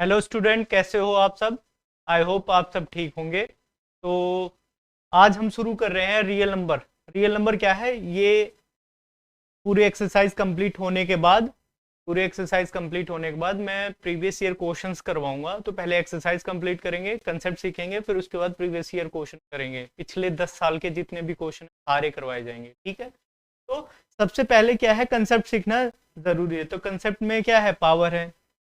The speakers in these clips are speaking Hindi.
हेलो स्टूडेंट, कैसे हो आप सब। आई होप आप सब ठीक होंगे। तो आज हम शुरू कर रहे हैं रियल नंबर। रियल नंबर क्या है ये? पूरी एक्सरसाइज कंप्लीट होने के बाद मैं प्रीवियस ईयर क्वेश्चंस करवाऊंगा। तो पहले एक्सरसाइज कंप्लीट करेंगे, कंसेप्ट सीखेंगे, फिर उसके बाद प्रीवियस ईयर क्वेश्चन करेंगे। पिछले 10 साल के जितने भी क्वेश्चन सारे करवाए जाएंगे, ठीक है। तो सबसे पहले क्या है, कंसेप्ट सीखना जरूरी है। तो कंसेप्ट में क्या है, पावर है,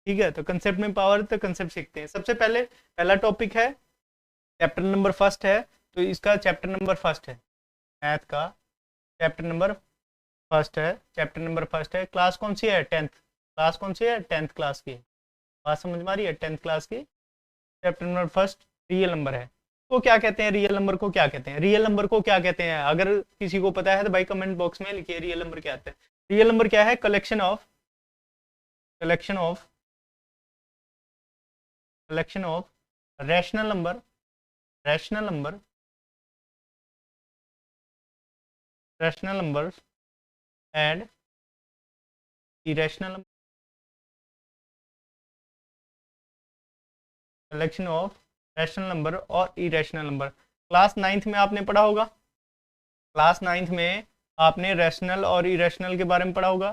ठीक है। तो कंसेप्ट में पावर, तो कंसेप्ट सीखते हैं। सबसे पहले पहला टॉपिक है, चैप्टर नंबर फर्स्ट है। तो इसका चैप्टर नंबर फर्स्ट है, मैथ का चैप्टर नंबर फर्स्ट है। चैप्टर नंबर फर्स्ट है। क्लास कौन सी है? टेंथ। क्लास कौन सी है? टेंथ क्लास की। बात समझ में आ रही है? टेंथ क्लास की। Chapter number first real number है। तो क्या कहते हैं रियल नंबर को? क्या कहते हैं रियल नंबर को? क्या कहते हैं? अगर किसी को पता है तो भाई कमेंट बॉक्स में लिखिए रियल नंबर क्या आता है। रियल नंबर क्या है? Collection of rational number, rational number, rational number and irrational, collection of rational number और इरेशनल नंबर। क्लास नाइन्थ में आपने पढ़ा होगा, क्लास नाइन्थ में आपने रैशनल और इरेशनल के बारे में पढ़ा होगा।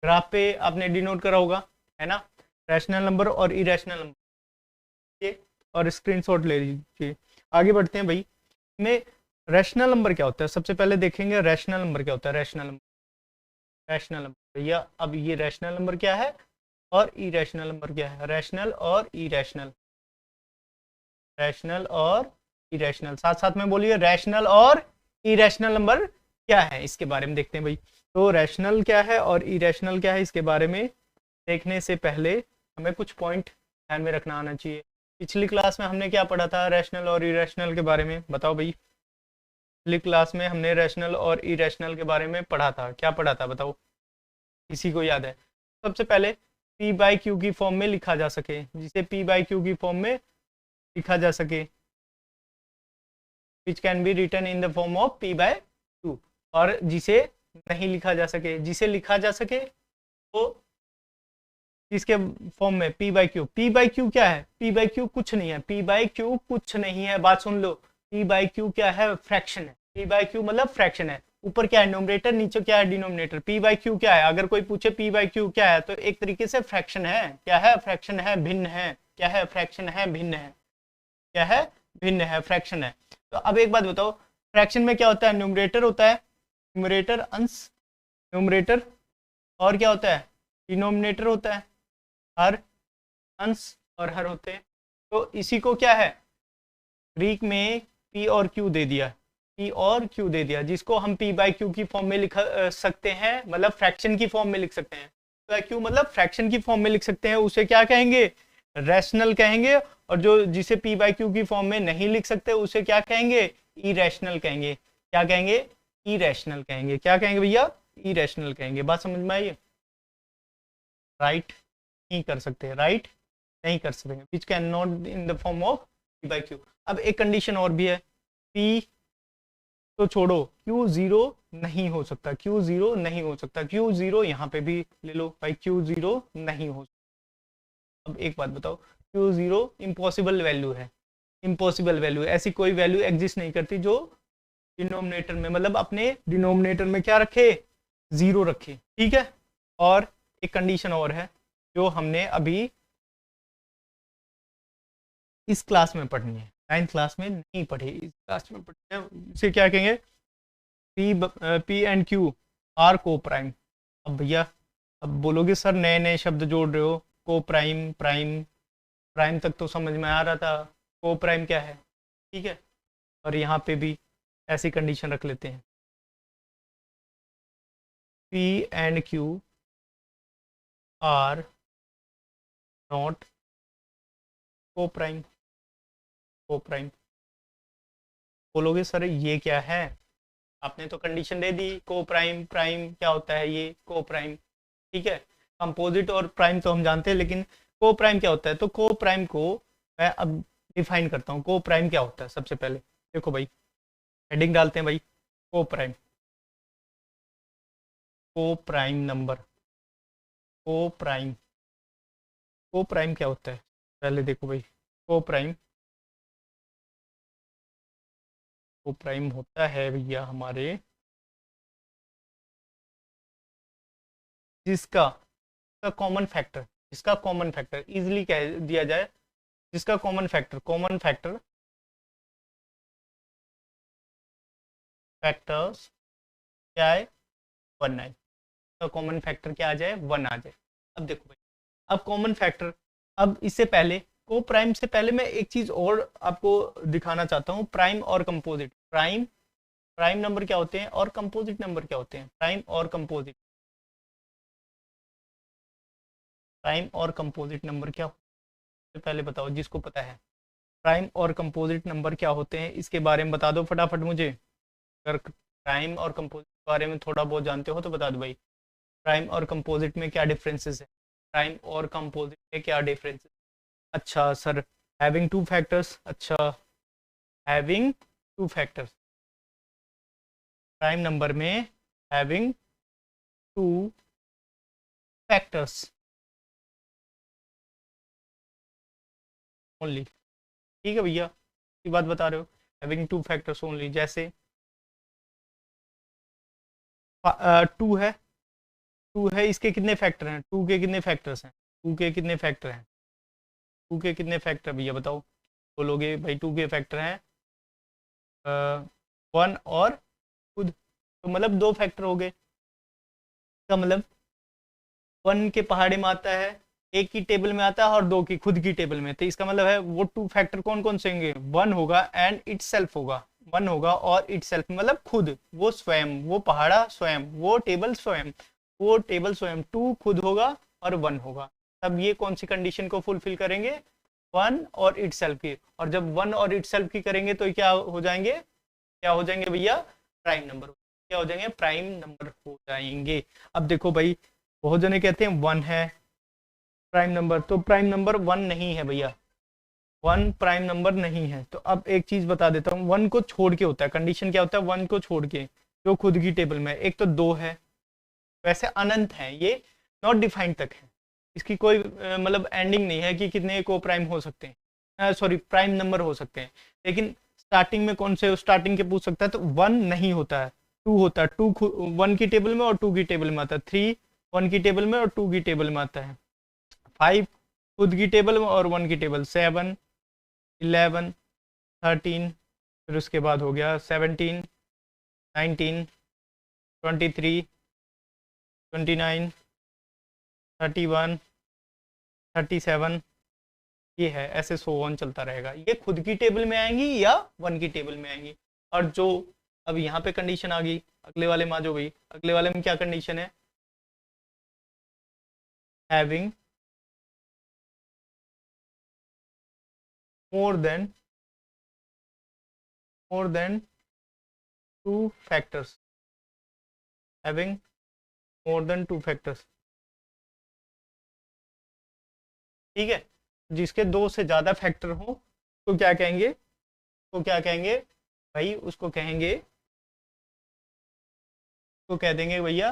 ग्राफ पे आपने डिनोट करा होगा, है ना, रैशनल नंबर और इरेशनल नंबर। और स्क्रीनशॉट ले लीजिए। आगे बढ़ते हैं भाई। में रैशनल नंबर क्या होता है? सबसे पहले देखेंगे रैशनल नंबर क्या होता है। रैशनल नंबर, रैशनल नंबर भैया, अब ये रैशनल नंबर क्या है और इरेशनल नंबर क्या है? रैशनल और इरेशनल, रैशनल और इरेशनल, साथ साथ में बोलिए, रैशनल और इरेशनल नंबर क्या है, इसके बारे में देखते हैं भाई। तो रैशनल क्या है और इरेशनल क्या है, इसके बारे में देखने से पहले हमें कुछ पॉइंट ध्यान में रखना आना चाहिए। पिछली क्लास में हमने क्या पढ़ा था रैशनल और इरेशनल के बारे में? बताओ भाई। पिछली क्लास में हमने रैशनल और इरेशनल के बारे में पढ़ा था। क्या पढ़ा था बताओ, किसी को याद है? सबसे पहले पी बाई क्यू की फॉर्म में लिखा जा सके, जिसे पी बाई क्यू की फॉर्म में लिखा जा सके, which can be written in the form of P by Q. और जिसे नहीं लिखा जा सके, जिसे लिखा जा सके वो इसके फॉर्म में P by Q. P by Q क्या है? पी बाई क्यू कुछ नहीं है, पी बाई क्यू कुछ नहीं है। बात सुन लो, पी बाई क्यू क्या है? फ्रैक्शन है। पी बाई क्यू मतलब फ्रैक्शन है। ऊपर क्या है? न्यूमरेटर, नीचे क्या है? डिनोमिनेटर। पी बाई क्यू क्या है? अगर कोई पूछे पी बाई क्यू क्या है, तो एक तरीके से फ्रैक्शन है। क्या है? फ्रैक्शन है, भिन्न है। क्या है? फ्रैक्शन है, भिन्न है। क्या है? भिन्न है, फ्रैक्शन है। तो अब एक बात बताओ, फ्रैक्शन में क्या होता है? न्यूमरेटर होता है, न्यूमरेटर अंश, न्यूमरेटर, और क्या होता है? डिनोमिनेटर होता है, हर, अंश और हर होते हैं। तो इसी को क्या है, ग्रीक में पी और क्यू दे दिया, पी और क्यू दे दिया, जिसको हम पी बाई क्यू की फॉर्म में लिख सकते हैं, मतलब फ्रैक्शन की फॉर्म में लिख सकते हैं। तो क्यू मतलब फ्रैक्शन की फॉर्म में लिख सकते हैं, उसे क्या कहेंगे? रैशनल कहेंगे। और जो जिसे पी बाई क्यू की फॉर्म में नहीं लिख सकते उसे क्या कहेंगे? इरेशनल कहेंगे। क्या कहेंगे? इरेशनल कहेंगे। क्या कहेंगे भैया? इरेशनल कहेंगे। बात समझ में आई? राइट नहीं कर सकते, राइट नहीं कर सकते, which can not in the form of P by Q. अब एक कंडीशन और भी है, पी तो छोड़ो, क्यू जीरो नहीं हो सकता, क्यू जीरो नहीं हो सकता, क्यू जीरो यहाँ पे भी ले लो भाई, क्यू जीरो नहीं हो सकता। अब एक बात बताओ, क्यू जीरो इम्पॉसिबल वैल्यू है, इम्पॉसिबल वैल्यू, ऐसी कोई वैल्यू एग्जिस्ट नहीं करती जो डिनोमिनेटर में, मतलब अपने डिनोमिनेटर में क्या रखे? जीरो रखे, ठीक है। और एक कंडीशन और है जो हमने अभी इस क्लास में पढ़नी है, नाइन्थ क्लास में नहीं पढ़ी, इस क्लास में पढ़नी है। इसे क्या कहेंगे? पी एंड क्यू आर को प्राइम। अब भैया, अब बोलोगे सर नए नए शब्द जोड़ रहे हो, को प्राइम, प्राइम, प्राइम तक तो समझ में आ रहा था, को प्राइम क्या है, ठीक है। और यहाँ पे भी ऐसी कंडीशन रख लेते हैं, P and Q R not को प्राइम, को प्राइम। बोलोगे सर ये क्या है, आपने तो कंडीशन दे दी, को प्राइम, प्राइम क्या होता है ये को प्राइम, ठीक है। कंपोजिट और प्राइम तो हम जानते हैं, लेकिन को प्राइम क्या होता है? तो को प्राइम को मैं अब डिफाइन करता हूँ। को प्राइम क्या होता है? सबसे पहले देखो भाई, हेडिंग डालते हैं भाई, को प्राइम, को प्राइम नंबर, को प्राइम, को प्राइम क्या होता है? पहले देखो भाई, को प्राइम होता है भैया हमारे जिसका कॉमन फैक्टर, इजीली कह दिया जाए, जिसका फैक्टर्स क्या है, 1 आए, तो कॉमन फैक्टर क्या आ जाए, 1 आ जाए। अब देखो भाई, अब कॉमन फैक्टर, अब इससे पहले को प्राइम से पहले मैं एक चीज और आपको दिखाना चाहता हूँ, प्राइम और कंपोजिट। प्राइम नंबर क्या होते हैं और कंपोजिट नंबर क्या होते हैं, प्राइम और कंपोजिट नंबर क्या होते हैं, पहले बताओ जिसको पता है, प्राइम और कंपोजिट नंबर क्या होते हैं, इसके बारे में बता दो फटाफट मुझे। अगर प्राइम और कंपोजिट के बारे में थोड़ा बहुत जानते हो तो बता दो भाई, प्राइम और कंपोजिट में क्या डिफरेंसेस है, प्राइम और कंपोजिट में क्या डिफरेंसेस। अच्छा सर, हैविंग टू फैक्टर्स, अच्छा having two factors, prime number में हैविंग टू फैक्टर्स ओनली, ठीक है भैया, ये बात बता रहे हो, हैविंग टू फैक्टर्स ओनली। जैसे 2 है, इसके कितने फैक्टर हैं, 2 के कितने फैक्टर्स हैं, 2 के कितने फैक्टर हैं, 2 के कितने फैक्टर भैया बताओ, बोलोगे भाई 2 के फैक्टर हैं 1 और खुद, तो मतलब 2 फैक्टर हो गए, इसका मतलब 1 के पहाड़े में आता है, एक की टेबल में आता है और 2 की खुद की टेबल में, तो इसका मतलब है वो 2 फैक्टर कौन कौन से होंगे, 1 होगा एंड इटसेल्फ होगा, 1 होगा और इटसेल्फ मतलब खुद, वो स्वयं, वो पहाड़ा स्वयं, वो टेबल स्वयं, 2 खुद होगा और 1 होगा, तब ये कौन सी कंडीशन को फुलफिल करेंगे, 1 और इटसेल्फ की, और जब 1 और इटसेल्फ की करेंगे तो क्या हो जाएंगे भैया, प्राइम नंबर, क्या हो जाएंगे, प्राइम नंबर हो जाएंगे। अब देखो भाई, बहुत जने कहते हैं 1 है प्राइम नंबर, तो प्राइम नंबर 1 नहीं है भैया, 1 प्राइम नंबर नहीं है। तो अब एक चीज बता देता हूँ, 1 को छोड़ के होता है, कंडीशन क्या होता है, 1 को छोड़ के जो खुद की टेबल में, एक तो 2 है, वैसे अनंत है ये, नॉट डिफाइंड तक है, इसकी कोई मतलब एंडिंग नहीं है कि कितने को प्राइम हो सकते हैं, सॉरी प्राइम नंबर हो सकते हैं, लेकिन स्टार्टिंग में कौन से स्टार्टिंग के पूछ सकता है, तो 1 नहीं होता है, 2 होता है, 2 1 की टेबल में और 2 की टेबल में आता है, 3 1 की टेबल में और 2 की टेबल में आता है, 5 खुद की टेबल में और 1 की टेबल, 7 11 13, फिर उसके बाद हो गया 17 19 23 29 31 37, ये है, ऐसे सो ऑन चलता रहेगा, ये खुद की टेबल में आएंगी या 1 की टेबल में आएंगी। और जो अब यहाँ पे कंडीशन आ गई, अगले वाले में आ जाओ भाई, अगले वाले में क्या कंडीशन है, having more than 2 factors, having more than 2 factors, ठीक है, जिसके 2 से ज्यादा फैक्टर हो तो क्या कहेंगे, भाई उसको कहेंगे, तो कह देंगे भैया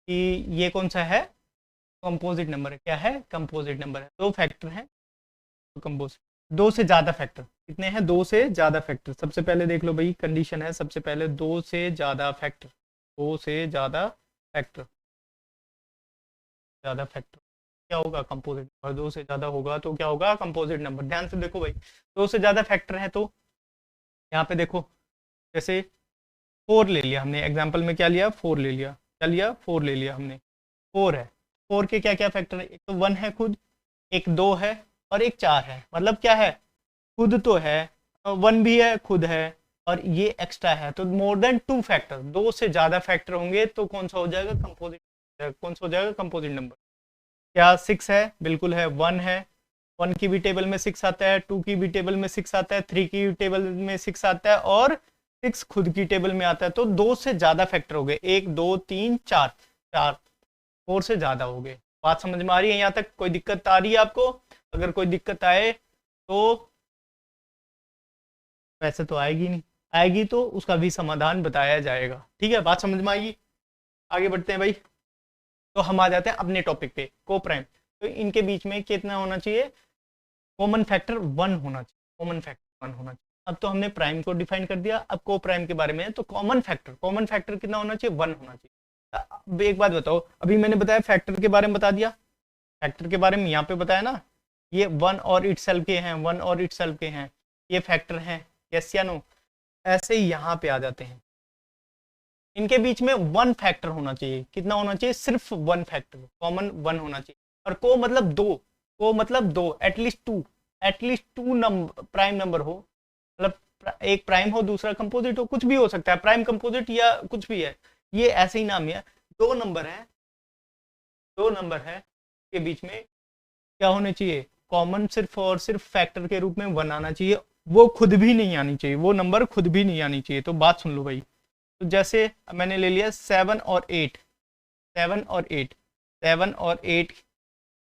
कि ये कौन सा है, कंपोजिट नंबर है, क्या है, कंपोजिट नंबर है, 2 फैक्टर है तो कंपोजिट, 2 से ज्यादा फैक्टर, कितने हैं, 2 से ज्यादा फैक्टर, सबसे पहले देख लो भाई कंडीशन है, सबसे पहले 2 से ज्यादा फैक्टर, 2 से ज्यादा फैक्टर क्या होगा, कंपोजिट, और 2 से ज्यादा होगा तो क्या होगा, कंपोजिट नंबर। ध्यान से देखो भाई, 2 से ज्यादा फैक्टर है तो यहाँ पे देखो, जैसे 4 ले लिया हमने एग्जाम्पल में, क्या लिया, 4 ले लिया, क्या लिया, 4 ले लिया हमने, 4 है, 4 के क्या क्या फैक्टर है, एक तो 1 है खुद, एक 2 है और एक 4 है, मतलब क्या है, खुद तो है, 1 भी है, खुद है, और ये एक्स्ट्रा है, तो मोर देन 2 फैक्टर, 2 से ज्यादा फैक्टर होंगे तो कौन सा हो जाएगा, कंपोजिट, कौन सा हो जाएगा, कंपोजिट नंबर। क्या 6 है, बिल्कुल है, 1 है, 1 की भी टेबल में 6 आता है, 2 की भी टेबल में 6 आता है, 3 की टेबल में 6 आता है और 6 खुद की टेबल में आता है, तो 2 से ज्यादा फैक्टर हो गए, 1 2 3 4, 4 से ज्यादा हो गए। बात समझ में आ रही है, यहाँ तक कोई दिक्कत आ रही है आपको, अगर कोई दिक्कत आए तो, वैसे तो आएगी नहीं, आएगी तो उसका भी समाधान बताया जाएगा, ठीक है, बात समझ में आएगी। आगे बढ़ते हैं भाई, तो हम आ जाते हैं अपने टॉपिक पे, को प्राइम, तो इनके बीच में कितना होना चाहिए, कॉमन फैक्टर 1 होना चाहिए, कॉमन फैक्टर 1 होना चाहिए। अब तो हमने प्राइम को डिफाइन कर दिया, अब को प्राइम के बारे में है, तो कॉमन फैक्टर कितना होना चाहिए, 1 होना चाहिए। अब एक बात बताओ, अभी मैंने बताया फैक्टर के बारे में बता दिया, फैक्टर के बारे में यहाँ पे बताया ना, ये 1 और इटसेल्फ के हैं, 1 और इटसेल्फ के हैं, ये फैक्टर हैं, यस या नो। ऐसे ही यहाँ पे आ जाते हैं, इनके बीच में 1 फैक्टर होना चाहिए, कितना होना चाहिए, सिर्फ 1 फैक्टर, कॉमन 1 होना चाहिए। और को मतलब 2, को मतलब 2, at least to number prime number हो, मतलब एक प्राइम हो दूसरा कंपोजिट हो, कुछ भी हो सकता है, प्राइम कंपोजिट या कुछ भी है, ये ऐसे ही नाम है। 2 नंबर है, 2 नंबर है के बीच में क्या होने चाहिए, कॉमन सिर्फ और सिर्फ फैक्टर के रूप में 1 आना चाहिए, वो खुद भी नहीं आनी चाहिए, वो नंबर खुद भी नहीं आनी चाहिए। तो बात सुन लो भाई, तो जैसे मैंने ले लिया 7 और 8, 7 और 8, 7 और 8,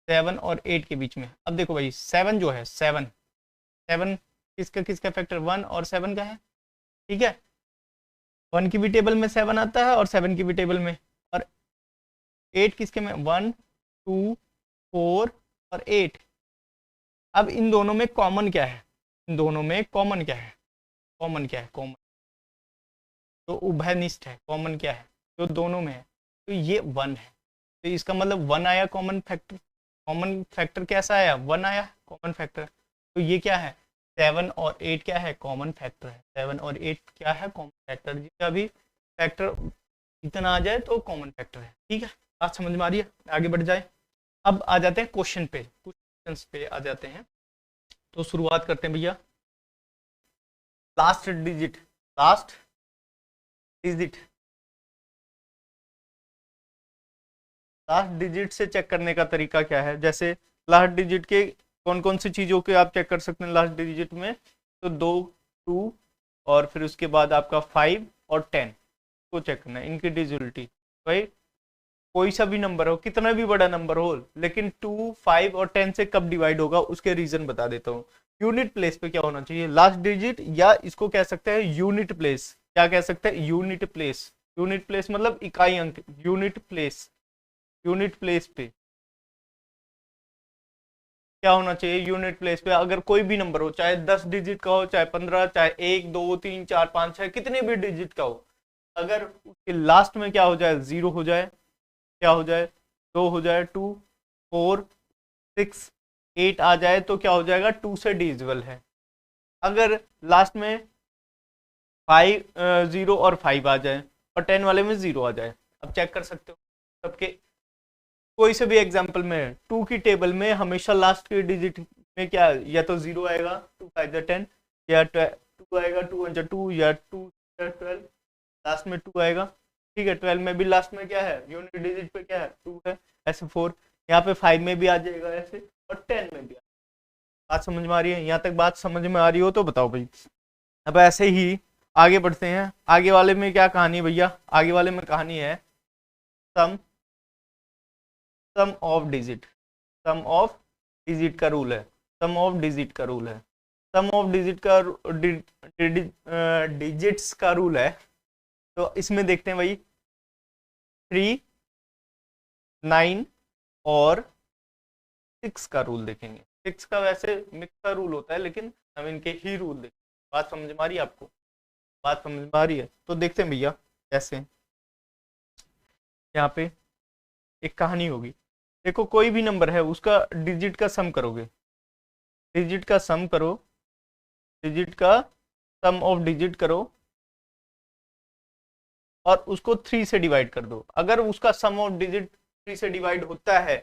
7 और 8 के बीच में, अब देखो भाई 7 जो है, 7 किसका फैक्टर 1 और 7 का है, ठीक है। 1 की भी टेबल में 7 आता है और 7 की भी टेबल में, और 8 किसके में, 1 2 4 और 8। अब इन दोनों में कॉमन क्या है, इन दोनों में कॉमन क्या है, कॉमन क्या है, कॉमन तो उभयनिष्ठ है, कॉमन क्या है जो दोनों में है, तो ये 1 है, तो इसका मतलब 1 आया कॉमन फैक्टर कैसा आया, 1 आया कॉमन फैक्टर। तो ये क्या है, 7 और 8 क्या है, कॉमन फैक्टर है, 7 और 8 क्या है, कॉमन फैक्टर। जिसका भी फैक्टर इतना आ जाए तो कॉमन फैक्टर है, ठीक है। बात समझ में आ रही है, आगे बढ़ जाए। अब आ जाते हैं क्वेश्चन पे, कुछ क्वेश्चंस पे आ जाते हैं। तो शुरुआत करते हैं भैया, लास्ट डिजिट से चेक करने का तरीका क्या है। जैसे लास्ट डिजिट के कौन कौन सी चीज़ों के आप चेक कर सकते हैं लास्ट डिजिट में, तो 2 2 और फिर उसके बाद आपका 5 और 10 को चेक करना है, इनकी डिजिटलिटी। भाई कोई सा भी नंबर हो, कितना भी बड़ा नंबर हो, लेकिन 2 5 और 10 से कब डिवाइड होगा उसके रीजन बता देता हूँ। यूनिट प्लेस पे क्या होना चाहिए, लास्ट डिजिट, या इसको कह सकते हैं यूनिट प्लेस। क्या कह सकते हैं, यूनिट प्लेस। यूनिट प्लेस मतलब इकाई अंक, यूनिट प्लेस पे क्या होना चाहिए, यूनिट प्लेस पे अगर कोई भी नंबर हो, चाहे 10 डिजिट का हो, चाहे 15, चाहे 1 2 3 4 5 6 कितने भी डिजिट का हो, अगर उसके लास्ट में क्या हो जाए, 0 हो जाए, क्या हो जाए, 2 हो जाए, 2 4 6 8 आ जाए, तो क्या हो जाएगा, 2 से डिविजिबल है। अगर लास्ट में 5 0 और 5 आ जाए और 10 वाले में 0 आ जाए, अब चेक कर सकते हो सबके। कोई से भी एग्जांपल में 2 की टेबल में हमेशा लास्ट के डिजिट में क्या, या तो 0 आएगा, 2 5 10, या 2 आएगा, 2 1 2, या 2 12, लास्ट में 2 आएगा, ठीक है। 12 में भी लास्ट में क्या है, यूनिट डिजिट पे क्या है, 2 है, ऐसे 4, यहाँ पे 5 में भी आ जाएगा ऐसे, और 10 में भी। बात समझ में आ रही है, यहाँ तक बात समझ में आ रही हो तो बताओ भाई। अब ऐसे ही आगे बढ़ते हैं, आगे वाले में क्या कहानी है भैया, आगे वाले में कहानी है sum of digit, sum of digit का रूल है, सम ऑफ डिजिट का रूल है, सम ऑफ डिजिट का डिजिट्स का रूल है। तो इसमें देखते हैं भाई 3 9 और 6 का रूल देखेंगे। 6 का वैसे मिक्स का रूल होता है, लेकिन हम इनके ही रूल देखेंगे। बात समझ में आ रही है आपको, बात समझ में आ रही है, तो देखते हैं भैया कैसे। यहाँ पे एक कहानी होगी, देखो कोई भी नंबर है उसका डिजिट का सम करोगे, डिजिट का सम करो, डिजिट का सम ऑफ डिजिट करो और उसको 3 से डिवाइड कर दो। अगर उसका सम ऑफ डिजिट 3 से डिवाइड होता है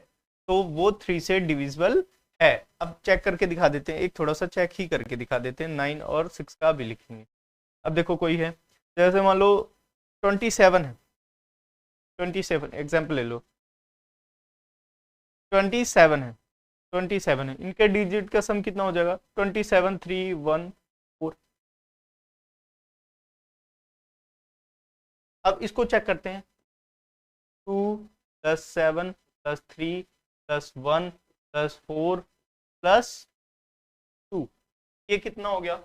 तो वो 3 से डिविजिबल है। अब चेक करके दिखा देते हैं, एक थोड़ा सा चेक ही करके दिखा देते हैं, 9 और 6 का भी लिखेंगे। अब देखो कोई है, जैसे मान लो 27 है, 27 एग्जाम्पल ले लो, 27 है, 27 है, इनके डिजिट का सम कितना हो जाएगा, 27 3 1 4। अब इसको चेक करते हैं, 2 + 7 + 3 + 1 + 4 + 2, ये कितना हो गया,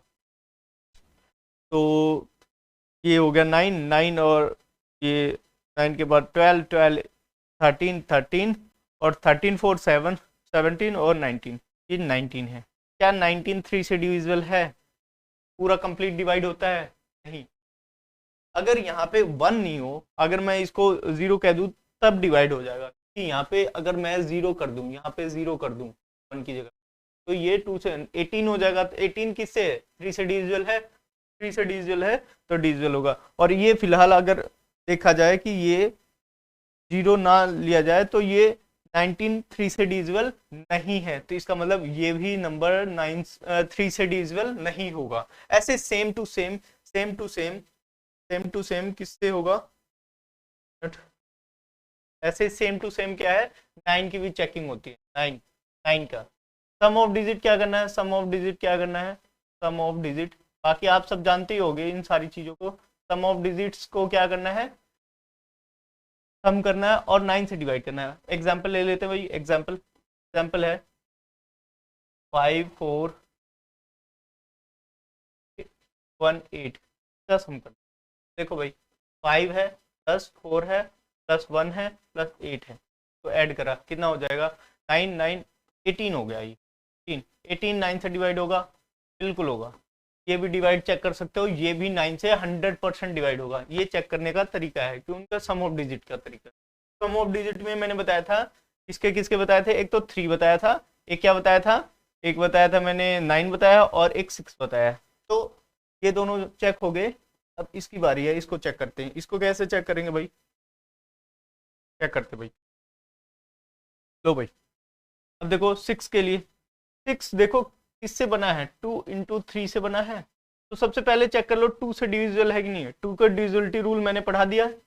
तो ये हो गया 9 9, और ये 9 के बाद 12 12 13 13 और 13 4 7 17 और 19, ये 19 है। क्या 19 3 से डिविजिबल है? पूरा कंप्लीट डिवाइड होता है? नहीं। अगर यहाँ पे 1 नहीं हो, अगर मैं इसको 0 कह दूं तब डिवाइड हो जाएगा, कि यहाँ पे अगर मैं 0 कर दूं, यहाँ पे 0 कर दूं 1 की जगह, तो ये 2 से 18 हो जाएगा। तो 18 किससे है? 3 से डिविजिबल है, 3 से डिविजिबल है तो डिविजिबल होगा। और ये फिलहाल अगर देखा जाए कि ये 0 ना लिया जाए तो ये 19 3 से डिविजिबल नहीं है, तो इसका मतलब ये भी नंबर 3 से डिविजिबल नहीं होगा। ऐसे सेम टू सेम किससे होगा? ऐसे सेम टू सेम क्या है? 9 की भी चेकिंग होती है। 9 का सम ऑफ डिजिट क्या करना है? सम ऑफ डिजिट क्या करना है? सम ऑफ डिजिट बाकी आप सब जानते ही होंगे इन सारी चीजों को। सम ऑफ डिजिट्स को क्या करना है? सम करना है और 9 से डिवाइड करना है। एग्जाम्पल ले लेते हैं भाई। एग्जाम्पल है 5 4 1 8 का सम करना। देखो भाई 5 है प्लस 4 है प्लस 1 है प्लस 8 है, तो ऐड करा कितना हो जाएगा? 9 9 18 हो गया। ये 18 9 से डिवाइड होगा? बिल्कुल होगा। ये भी डिवाइड चेक कर सकते हो, ये भी 9 से 100% डिवाइड होगा। ये चेक करने का तरीका है कि उनका सम ऑफ डिजिट का तरीका। सम ऑफ डिजिट में मैंने बताया था किसके किसके बताए थे? एक तो 3 बताया था, एक क्या बताया था? एक बताया था मैंने 9 बताया और एक 6 बताया। तो ये दोनों चेक हो गए। अब इसकी बारी है, इसको चेक करते हैं। इसको कैसे चेक करेंगे भाई? चेक करते भाई, लो भाई। अब देखो 6 के लिए, 6 देखो किससे बना है? 2 इंटू 3 से बना है। तो सबसे पहले चेक कर लो 2 से डिविजिबल है कि नहीं है। 2 का डिविजिबिलिटी रूल मैंने पढ़ा दिया है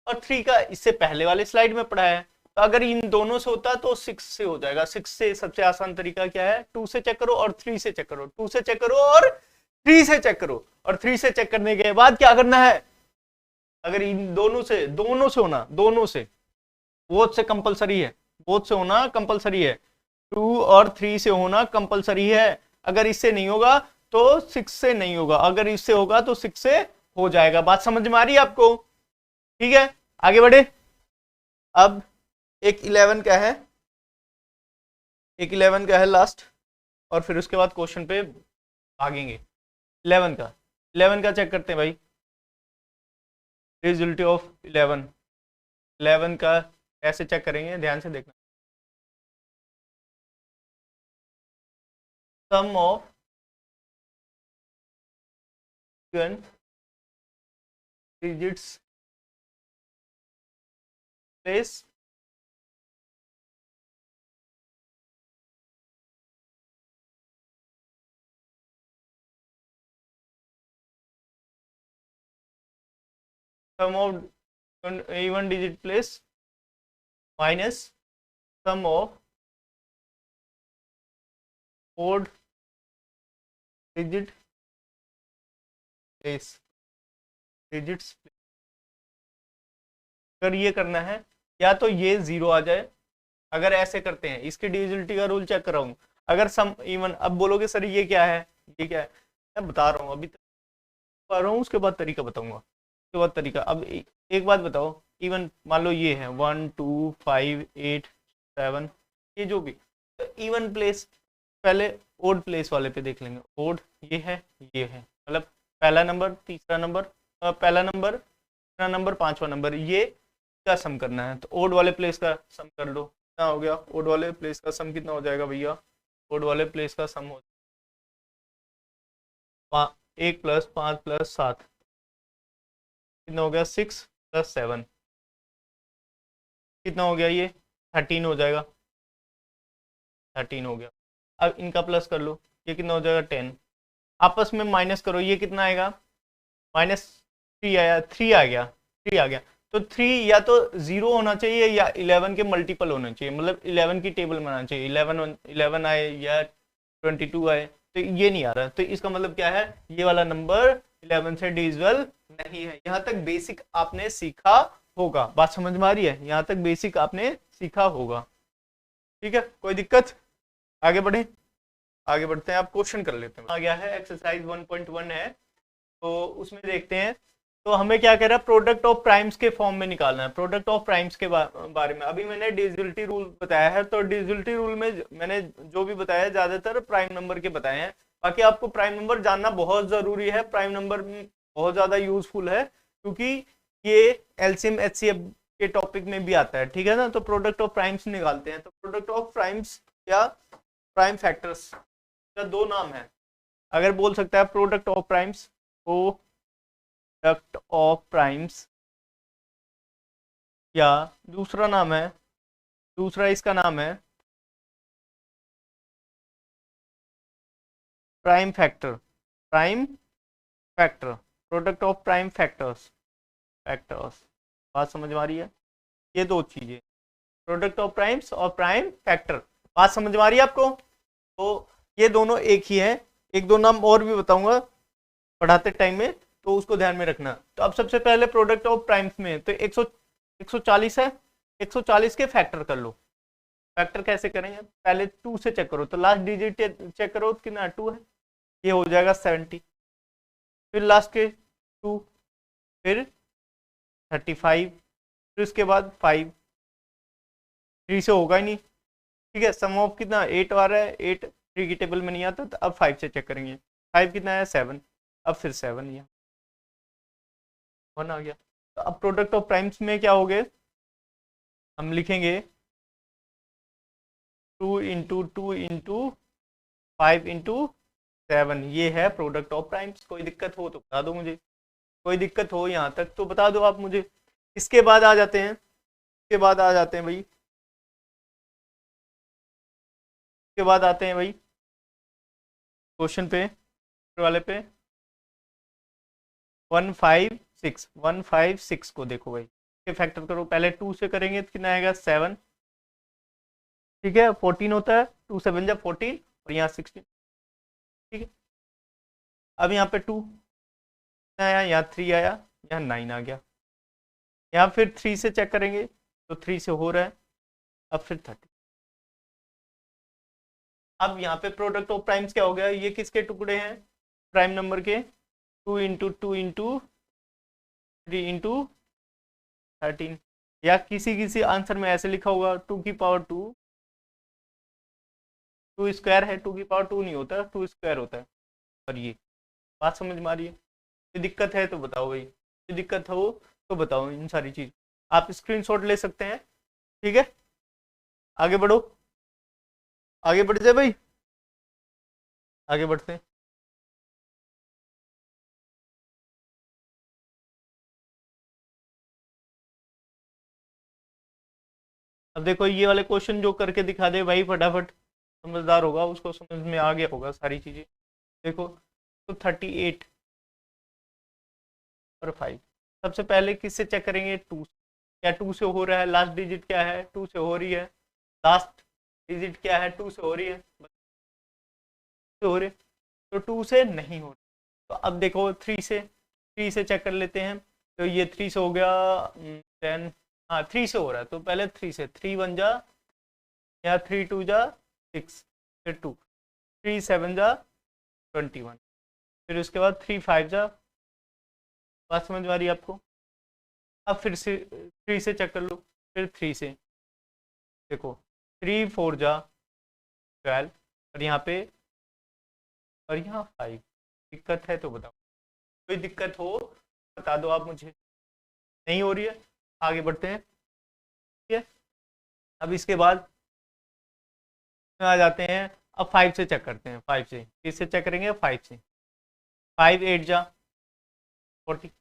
और 3 का इससे पहले वाले स्लाइड में पढ़ाया है। तो अगर इन दोनों से होता तो 6 से हो जाएगा। 6 से सबसे आसान तरीका क्या है? 2 से चेक करो और 3 से चेक करो, 2 से चेक करो और 3 से चेक करो। और 3 से चेक करने के बाद क्या करना है? अगर इन दोनों से होना, दोनों से, बोथ से कंपलसरी है, बोथ से होना कंपलसरी है। 2 और 3 से होना कंपलसरी है। अगर इससे नहीं होगा तो 6 से नहीं होगा, अगर इससे होगा तो 6 से हो जाएगा। बात समझ में आ रही है आपको? ठीक है, आगे बढ़े। अब एक 11 का है, एक 11 का है लास्ट, और फिर उसके बाद क्वेश्चन पे भागेंगे। 11 का चेक करते हैं भाई। रिजल्ट ऑफ 11 का कैसे चेक करेंगे? ध्यान से देखना। Sum of digits place sum of even digit place minus sum of odd digit place digits। अगर ये करना है या तो ये 0 आ जाए, अगर ऐसे करते हैं। इसकी डिविजिबिलिटी का रूल चेक कर रहा हूँ। अगर सम इवन, अब बोलोगे सर ये क्या है? ये क्या है? मैं बता रहा हूँ, अभी बता रहा हूँ, उसके बाद तरीका बताऊंगा। उसके बाद तरीका। अब एक बात बताओ, इवन मान लो ये है 1 2 5 8 7, ये जो भी इवन प्लेस, पहले ओड प्लेस वाले पे देख लेंगे। ओड ये है, ये है, मतलब पहला नंबर तीसरा नंबर, पहला नंबर तीसरा नंबर पांचवा नंबर, ये का सम करना है। तो ओड वाले प्लेस का सम कर लो। कितना हो गया? ओड वाले प्लेस का सम कितना हो जाएगा भैया? ओड वाले प्लेस का सम हो 1 प्लस 5 प्लस 7, कितना हो गया? 6 प्लस 7, कितना हो गया? ये 13 हो जाएगा। 13 हो गया। अब इनका प्लस कर लो, ये कितना हो जाएगा? 10। आपस में माइनस करो, ये कितना आएगा? -3 आया, 3 आ गया, 3 आ गया। तो 3 या तो 0 होना चाहिए या 11 के मल्टीपल होने चाहिए, मतलब 11 की टेबल में आना चाहिए। 11 आए या 22 आए, तो ये नहीं आ रहा। तो इसका मतलब क्या है? ये वाला नंबर 11 से डिविजिबल नहीं है। यहाँ तक बेसिक आपने सीखा होगा। बात समझ में आ रही है? यहाँ तक बेसिक आपने सीखा होगा। ठीक है, कोई दिक्कत? आगे बढ़े, आगे बढ़ते हैं। आप क्वेश्चन कर लेते हैं। आ गया है एक्सरसाइज 1.1 है, तो उसमें देखते हैं तो हमें क्या कह रहा है, प्रोडक्ट ऑफ प्राइम्स के फॉर्म में निकालना है। प्रोडक्ट ऑफ प्राइम्स के बारे में अभी मैंने डिविजिबिलिटी रूल बताया है, तो डिविजिबिलिटी रूल में मैंने जो भी बताया ज्यादातर प्राइम नंबर के बताए हैं। बाकी आपको प्राइम नंबर जानना बहुत जरूरी है, प्राइम नंबर बहुत ज्यादा यूजफुल है, क्योंकि ये एलसीएम एचसीएफ के टॉपिक में भी आता है, ठीक है ना। तो प्रोडक्ट ऑफ प्राइम्स निकालते हैं। तो प्रोडक्ट ऑफ प्राइम्स या प्राइम फैक्टर्स का दो नाम है, अगर बोल सकता है product of primes, product of primes, या दूसरा नाम है, दूसरा इसका नाम है prime factor. Prime factor, product of prime factors, factors, बात समझ में आ रही है। ये दो चीजें, प्रोडक्ट ऑफ प्राइम्स और प्राइम फैक्टर, बात समझ में आ रही है आपको। तो ये दोनों एक ही है। एक दो नाम और भी बताऊंगा पढ़ाते टाइम में, तो उसको ध्यान में रखना। तो अब सबसे पहले प्रोडक्ट ऑफ प्राइम्स में तो 140 है, 140 के फैक्टर कर लो। फैक्टर कैसे करेंगे, पहले 2 से चेक करो, तो लास्ट डिजिट चेक करो कितना 2 है, ये हो जाएगा 70, फिर लास्ट के 2, फिर 35, फिर उसके बाद 5, 3 से होगा ही नहीं, ठीक है। सम ऑफ कितना 8 आ रहा है, 8 3 की टेबल में नहीं आता, तो अब 5 से चेक करेंगे, 5 कितना है 7, अब फिर 7, यहाँ 1 आ गया। तो अब प्रोडक्ट ऑफ प्राइम्स में क्या हो गए, हम लिखेंगे 2 इंटू 2 इंटू 5 इंटू 7, ये है प्रोडक्ट ऑफ प्राइम्स। कोई दिक्कत हो तो बता दो मुझे, कोई दिक्कत हो यहाँ तक तो बता दो आप मुझे। इसके बाद आ जाते हैं, इसके बाद आ जाते हैं भाई, इसके बाद आते हैं भाई क्वेश्चन पे वाले पे 156, 156 को देखो भाई, ये फैक्टर करो। पहले 2 से करेंगे तो कितना आएगा 7, ठीक है। 14 होता है, 2 7 जा 14 और यहाँ 16, ठीक है। अब यहाँ पे 2 आया, यहाँ 3 आया, यहाँ 9 आ गया। यहाँ फिर 3 से चेक करेंगे तो 3 से हो रहा है, अब फिर 30। अब यहाँ पे प्रोडक्ट ऑफ प्राइम्स क्या हो गया, ये किसके टुकड़े हैं, प्राइम नंबर के। 2 इंटू 2 इंटू 3 इंटू 13, या किसी किसी आंसर में ऐसे लिखा होगा 2 की पावर 2, 2 स्क्वायर है, 2 की पावर 2 नहीं होता, 2 स्क्वायर होता है। और ये बात समझ में आ रही है। कोई दिक्कत है तो बताओ भाई, कोई दिक्कत हो तो बताओ। इन सारी चीज आप स्क्रीनशॉट ले सकते हैं, ठीक है। आगे बढ़ो, आगे बढ़ जाए भाई, आगे बढ़ते हैं। अब देखो ये वाले क्वेश्चन जो करके दिखा दे भाई फटाफट, समझदार होगा, उसको समझ में आ गया होगा सारी चीजें। देखो तो 38 और 5, सबसे पहले किससे चेक करेंगे, 2। क्या 2 से हो रहा है, लास्ट डिजिट क्या है 2 से हो रही है, लास्ट डिजिट क्या है 2 से हो रही है, हो रही है। तो 2 से नहीं हो रही। तो अब देखो 3 से चेक कर लेते हैं। तो ये 3 से हो गया 10, हाँ 3 से हो रहा है, तो पहले 3 से, 3 1 जा, या 3 2 जा 6, फिर 2, 3 7 जा 21, फिर उसके बाद 3 5 जा, बात समझ में आ रही है आपको। अब फिर से 3 से चेक कर लो, फिर 3 से देखो 3 4 जा 12, और यहाँ पे और यहाँ 5। दिक्कत है तो बताओ, कोई दिक्कत हो बता दो आप मुझे। नहीं हो रही है, आगे बढ़ते हैं, ठीक है। अब इसके बाद आ जाते हैं, अब 5 से चेक करते हैं। 5 से किससे चेक करेंगे, 5 से। 5 8 जा 40,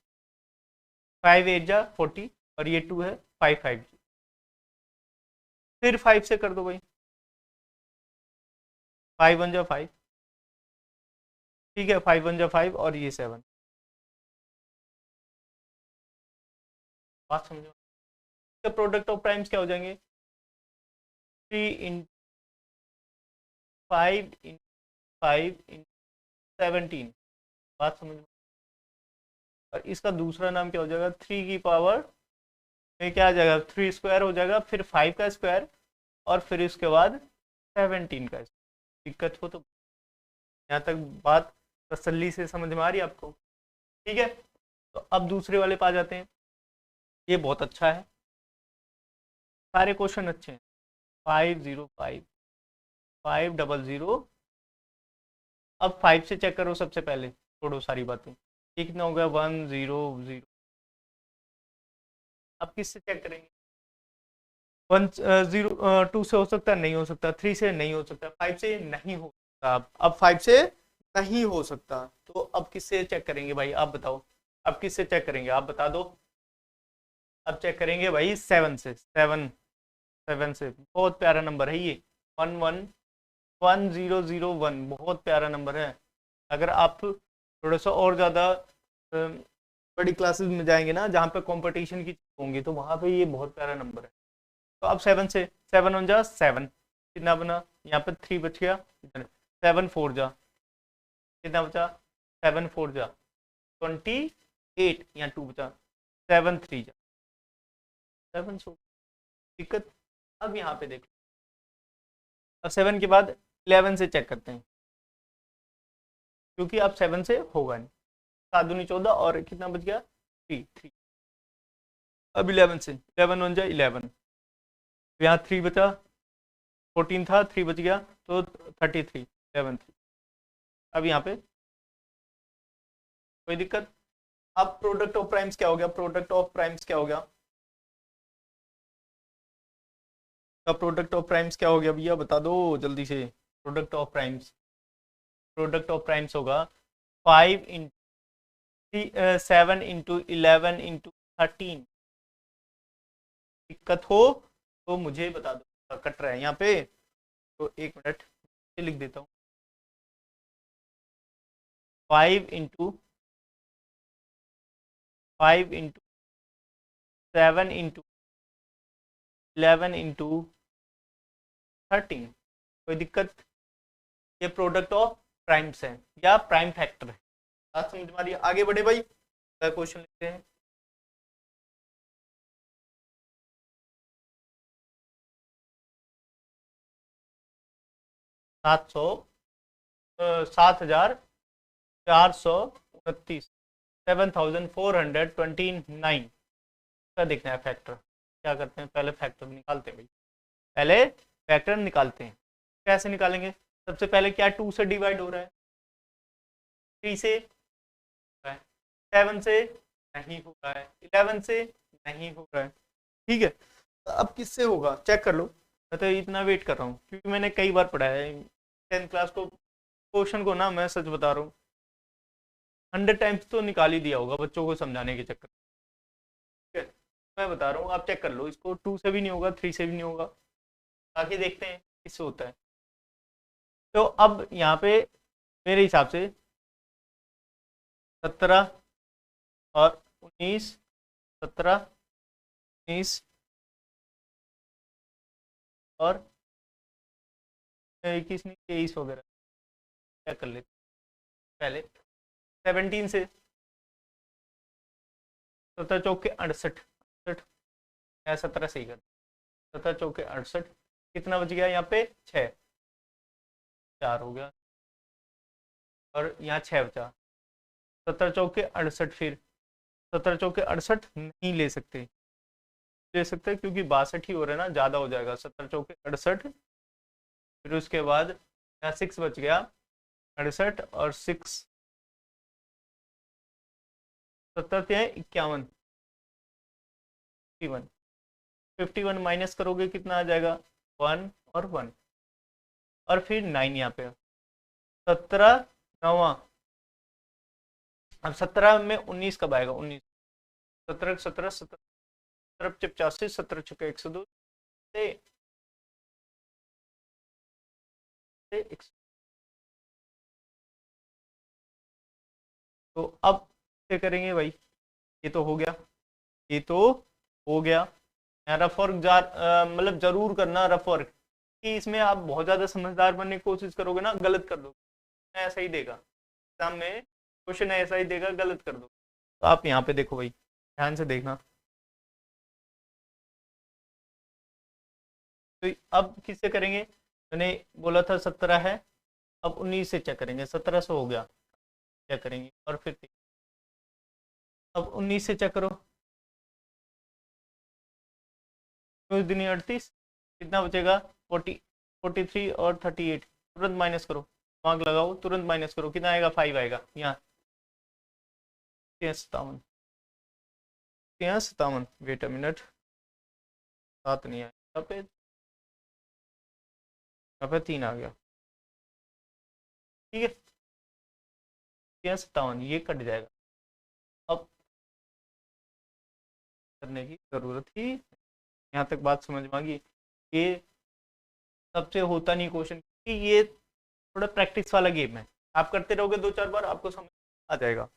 5 8 जा 40, और ये 2 है, 5 5, फिर 5 से कर दो भाई, 5 1 जा 5, ठीक है। 5 1 जा 5, और ये 7, बात समझो। तो प्रोडक्ट ऑफ प्राइम्स क्या हो जाएंगे, 3 इन 5 इन 5 इन 17, बात समझ। और इसका दूसरा नाम क्या हो जाएगा, 3 की पावर में क्या आ जाएगा, 3 स्क्वायर हो जाएगा, फिर 5 का स्क्वायर, और फिर इसके बाद 17 का स्क्वायर। दिक्कत हो तो यहाँ तक बात तसल्ली से समझ में आ रही है आपको, ठीक है। तो अब दूसरे वाले पे आ जाते हैं। ये बहुत अच्छा है, सारे क्वेश्चन अच्छे हैं। 505 500। अब 5 से चेक करो सबसे पहले, छोड़ो सारी बातें। ये कितना हो गया 100। अब किससे चेक करेंगे? 2 से हो सकता है, नहीं हो सकता। 3 से नहीं हो सकता, 5 से नहीं हो सकता। अब 5 से नहीं हो सकता, तो अब किससे चेक करेंगे भाई, आप बताओ। अब किससे चेक करेंगे, आप बता दो। अब चेक करेंगे भाई 7 से। 7 से बहुत प्यारा नंबर है ये। 1001 बहुत प्यारा नंबर है। अगर आप थोड़ा सा और ज़्यादा बड़ी क्लासेस में जाएंगे ना, जहाँ पे कंपटीशन की होंगी, तो वहाँ पे ये बहुत प्यारा नंबर है। तो अब 7 से, 7 1 जा 7, कितना बना यहाँ पे 3 बच गया। 7 4 जा, कितना बचा? 7 4 जा 28, यहाँ 2 बचा। 7 3 जा 7 सो दिक्कत। अब यहाँ पे देखो, अब 7 के बाद 11 से चेक करते हैं, क्योंकि अब 7 से होगा नहीं। 7 दूनी 14 और कितना बच गया 3। अब 11 से, 11 1 जा 11, यहाँ 3 बचा। 14 था, 3 बच गया तो 33। 11 3। अब यहाँ पे कोई दिक्कत? अब प्रोडक्ट ऑफ प्राइम्स क्या हो गया? प्रोडक्ट ऑफ प्राइम्स क्या हो गया? अब प्रोडक्ट ऑफ प्राइम्स क्या हो गया भैया, बता दो जल्दी से। Product of primes, product of primes होगा 5 इंटू 7 इंटू 11 इंटू 13। दिक्कत हो तो मुझे बता दो। कट रहा है यहाँ पे, तो 1 मिनट लिख देता हूँ। 5 इंटू 7 इंटू 11 इंटू 13। कोई दिक्कत? ये प्रोडक्ट ऑफ प्राइम्स है या प्राइम फैक्टर है। बात समझ में आ रही है? आगे बढ़े भाई, क्वेश्चन लिखते हैं। 7,429, 7,429 का देखना है फैक्टर। क्या करते हैं, पहले फैक्टर निकालते हैं भाई। पहले फैक्टर निकालते हैं। कैसे निकालेंगे? सबसे पहले क्या 2 से डिवाइड हो रहा है, 3 से हो रहा है, 7 से नहीं हो रहा है, 11 से नहीं हो रहा है। ठीक है, अब किससे होगा चेक कर लो। मैं तो इतना वेट कर रहा हूँ क्योंकि मैंने कई बार पढ़ा है 10th क्लास को। क्वेश्चन को ना, मैं सच बता रहा हूँ, 100 टाइम्स तो निकाल ही दिया होगा बच्चों को समझाने के चक्कर। ठीक है, मैं बता रहा हूँ, आप चेक कर लो इसको। 2 से भी नहीं होगा, 3 से भी नहीं होगा, बाकी देखते हैं किससे होता है। तो अब यहाँ पे मेरे हिसाब से 17 और 19, 17 19 और 21 नहीं 23 वगैरह क्या कर लेते पहले। 17 से 17 चौके 68, 17 सही कर। 17 चौके 68, कितना बच गया यहाँ पे 6, 4 हो गया और यहाँ 6 बचा। 17 चौके 68, फिर 17 चौके 68 नहीं ले सकते, क्योंकि 62 ही हो रहा है ना, ज़्यादा हो जाएगा। 17 चौके 68, फिर उसके बाद यहाँ 6 बच गया। 68 और 6 17 हैं 51, 51। 51 माइनस करोगे कितना आ जाएगा 1 और 1, और फिर 9 यहाँ पे 17 9। अब 17 में 19 कब आएगा? 19 17 17 17 85, 17 छुके 102 से 100। तो अब क्या करेंगे भाई? ये तो हो गया, ये तो हो गया। रफ वर्क मतलब जरूर करना रफ वर्क, कि इसमें आप बहुत ज़्यादा समझदार बनने की कोशिश करोगे ना, गलत कर दो। ऐसा ही देगा एग्जाम में, क्वेश्चन ऐसा ही देगा, गलत कर दो। तो आप यहाँ पे देखो भाई, ध्यान से देखना। तो अब किससे करेंगे? मैंने बोला था 17 है, अब 19 से चेक करेंगे। 17 से हो गया, चेक करेंगे और फिर अब 19 से चेक करो, 38, कितना बचेगा? 43 और 38, तुरंत माइनस करो, दिमाग लगाओ, तुरंत माइनस करो, कितना आएगा? 5 आएगा यहाँ। 57, 57, वेट अ मिनट, 7 नहीं आया यहाँ पे 3 आ गया, ठीक है। 57 ये कट जाएगा, अब करने की जरूरत ही, यहाँ तक बात समझ में आ गई? ये सबसे होता नहीं क्वेश्चन, क्योंकि ये थोड़ा प्रैक्टिस वाला गेम है, आप करते रहोगे 2-4 बार आपको समझ आ जाएगा,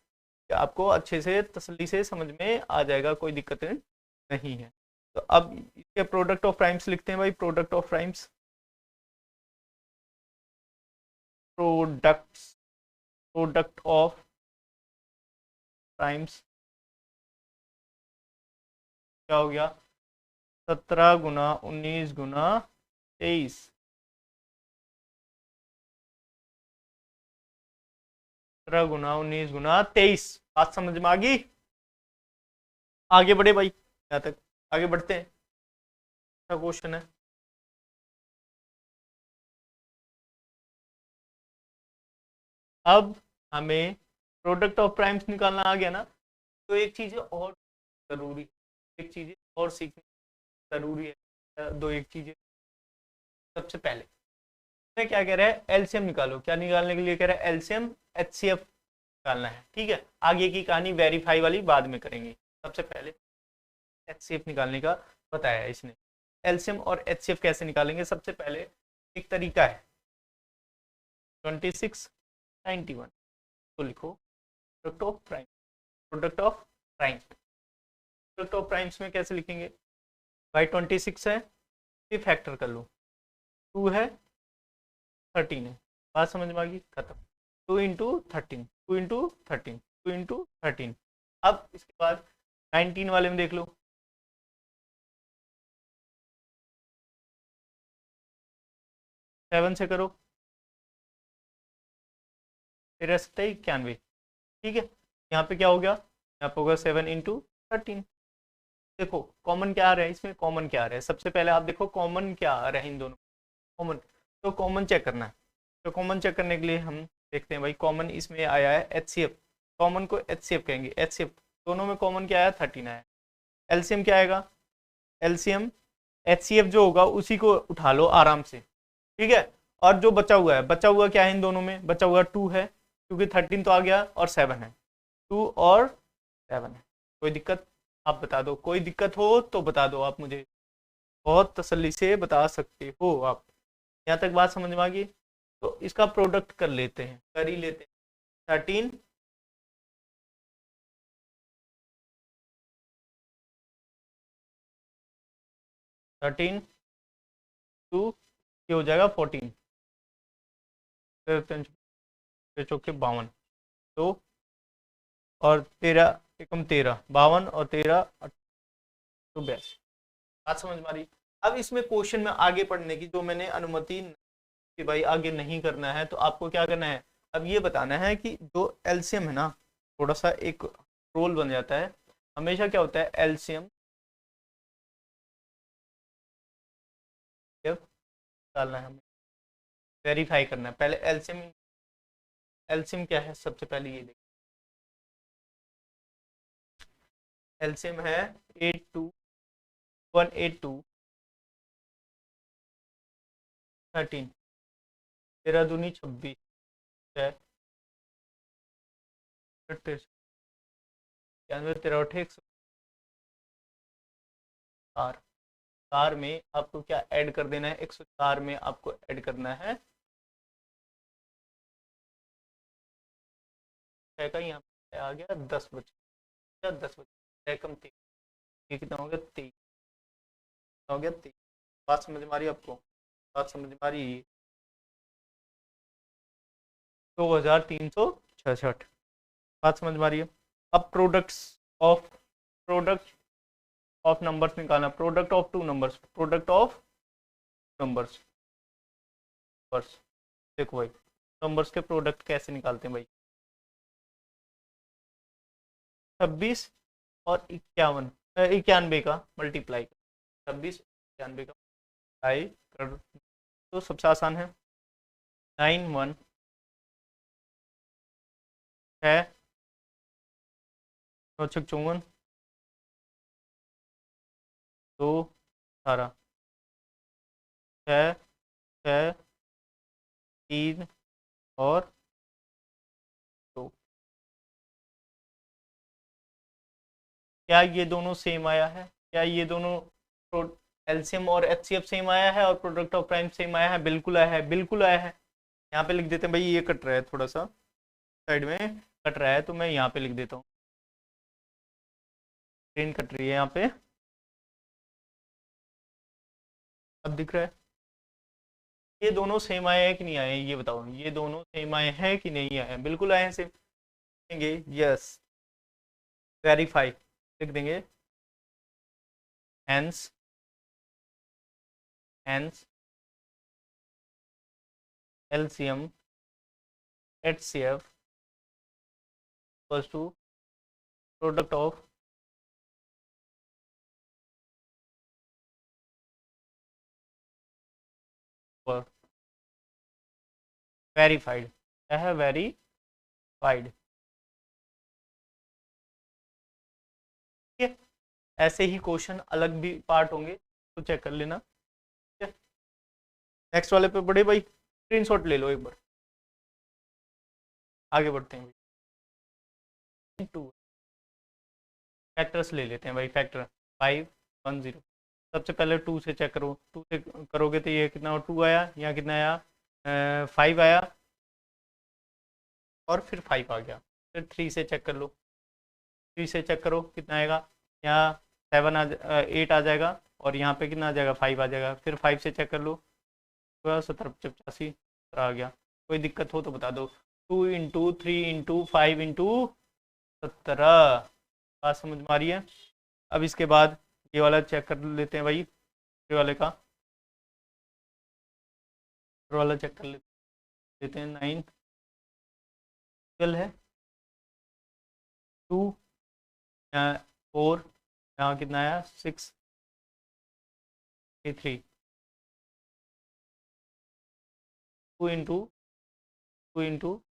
आपको अच्छे से तसल्ली से समझ में आ जाएगा, कोई दिक्कत नहीं है। तो अब इसके प्रोडक्ट ऑफ प्राइम्स लिखते हैं भाई, product of primes, product of primes क्या हो गया? 17 गुना 19 गुना 23, 17 गुना 19 गुना 23, बात समझ में आ गई? आगे बढ़े भाई, यहाँ तक आगे बढ़ते हैं, अच्छा क्वेश्चन है। अब हमें प्रोडक्ट ऑफ प्राइम्स निकालना आ गया ना, तो एक चीज और जरूरी, एक चीज और सीखनी जरूरी है, दो एक चीजें। सबसे पहले मैं क्या कह रहा है, एलसीएम निकालो, क्या निकालने के लिए कह रहा है? एलसीएम एचसीएफ निकालना है, ठीक है। आगे की कहानी वेरीफाई वाली बाद में करेंगे, सबसे पहले एचसीएफ निकालने का बताया है इसने। एलसीएम और एचसीएफ कैसे निकालेंगे? सबसे पहले एक तरीका है 26, 91, तो लिखो product of prime, product of prime, product of primes में कैसे लिखेंगे भाई? 26 है, फिर फैक्टर कर लो, 2 है, 13 है, बात समझ में आ गई? खत्म। 2 इंटू 13, 2 इंटू 13, 2 इंटू 13। अब इसके बाद 19 वाले में देख लो, 7 से करो, 91, ठीक है। यहाँ पे क्या हो गया? यहाँ पे होगा 7 इंटू 13। देखो कॉमन क्या आ रहा है इसमें, कॉमन क्या आ रहा है? सबसे पहले आप देखो कॉमन क्या आ रहा है इन दोनों, कॉमन, तो कॉमन चेक करना है। तो कॉमन चेक करने के लिए हम देखते हैं भाई, कॉमन इसमें आया है एचसीएफ, कॉमन को एचसीएफ कहेंगे, एचसीएफ दोनों में कॉमन क्या आया? 13 आया। एलसीएम क्या आएगा? एलसीएम एचसीएफ जो होगा उसी को उठा लो आराम से, ठीक है। और जो बचा हुआ है, बचा हुआ क्या है इन दोनों में? बचा हुआ 2 है, क्योंकि 13 तो आ गया, और 7 है, 2 और 7 है। कोई दिक्कत? आप बता दो, कोई दिक्कत हो तो बता दो, आप मुझे बहुत तसल्ली से बता सकते हो आप। यहाँ तक बात समझ में आ गई? तो इसका प्रोडक्ट कर लेते हैं, कर ही लेते हैं। 13 13 2 ये हो जाएगा 14, चौके 52, तो और 13 एकम 13, 52 और 13 तो 82, बात समझ में आ रही? अब इसमें क्वेश्चन में आगे पढ़ने की जो मैंने अनुमति कि भाई आगे नहीं करना है, तो आपको क्या करना है, अब ये बताना है कि जो एलसीएम है ना, थोड़ा सा एक रोल बन जाता है हमेशा, क्या होता है एलसीएम डालना है हमें, वेरीफाई करना है पहले एलसीएम। एलसीएम क्या है सबसे पहले ये देखो, एलसीएम है 182 13, 13 दूनी 26 है, 93, 13 104, 4 में आपको क्या ऐड कर देना है? 104 में आपको ऐड करना है का, यहाँ पे आ गया 10 बचे, 10 बचे कम 3, ये कितना हो गया? 23 हो गया, 23। बात समझ में आ रही है आपको? बात समझ में आ रही है? 2366, बात समझ में आ रही है? अब ऑफ प्रोडक्ट ऑफ नंबर्स निकालना, product of two numbers, product of numbers, बस देखो भाई नंबर्स के प्रोडक्ट कैसे निकालते हैं भाई। 26 और 91 का मल्टीप्लाई कर, 26 91 का मल्टीप्लाई कर, तो सबसे आसान है 9 1 6 9 6 54 2 18 6 6 3 और 2। क्या ये दोनों सेम आया है? क्या ये दोनों एलसीएम और एचसीएफ सेम आया है और प्रोडक्ट ऑफ प्राइम सेम आया है? बिल्कुल आया है, बिल्कुल आया है। यहाँ पे लिख देते हैं भाई, ये कट रहा है थोड़ा सा, साइड में कट रहा है, तो मैं यहाँ पे लिख देता हूँ, स्क्रीन कट रही है यहाँ पे, अब दिख रहा है। ये दोनों सेम आए हैं कि नहीं आए हैं, ये बताओ, ये दोनों सेम आए हैं कि नहीं आए हैं? बिल्कुल आए हैं, सेम देंगे, यस, वेरीफाई लिख देंगे, hence hence LCM HCF equals to product of verified. क्या है? वेरीफाइड। ठीक है, ऐसे ही क्वेश्चन अलग भी पार्ट होंगे तो चेक कर लेना। ठीक है, नेक्स्ट वाले पे बढ़े भाई, स्क्रीनशॉट ले लो एक बार, आगे बढ़ते हैं। 2 फैक्टर्स ले लेते हैं भाई, फैक्टर 5 1 0। सबसे पहले 2 से चेक करो, 2 से करोगे तो ये कितना, 2 आया, यहाँ कितना आया, 5 आया, और फिर 5 आ गया। फिर 3 से चेक कर लो, 3 से चेक करो कितना आएगा, यहाँ 8 आ जाएगा, और यहाँ पे कितना आ जाएगा, 5 आ जाएगा। फिर 5 से चेक कर लो, 70 85 आ गया। कोई दिक्कत हो तो बता दो। 2 इंटू 3 इंटू 5 इंटू 17, बात समझ में आ रही है? अब इसके बाद ये वाला चेक कर लेते हैं भाई, ये वाले का वाला चेक कर लेते हैं। 9 है, 2 4, यहाँ कितना आया, 6 3, 2 इंटू 2 इंटू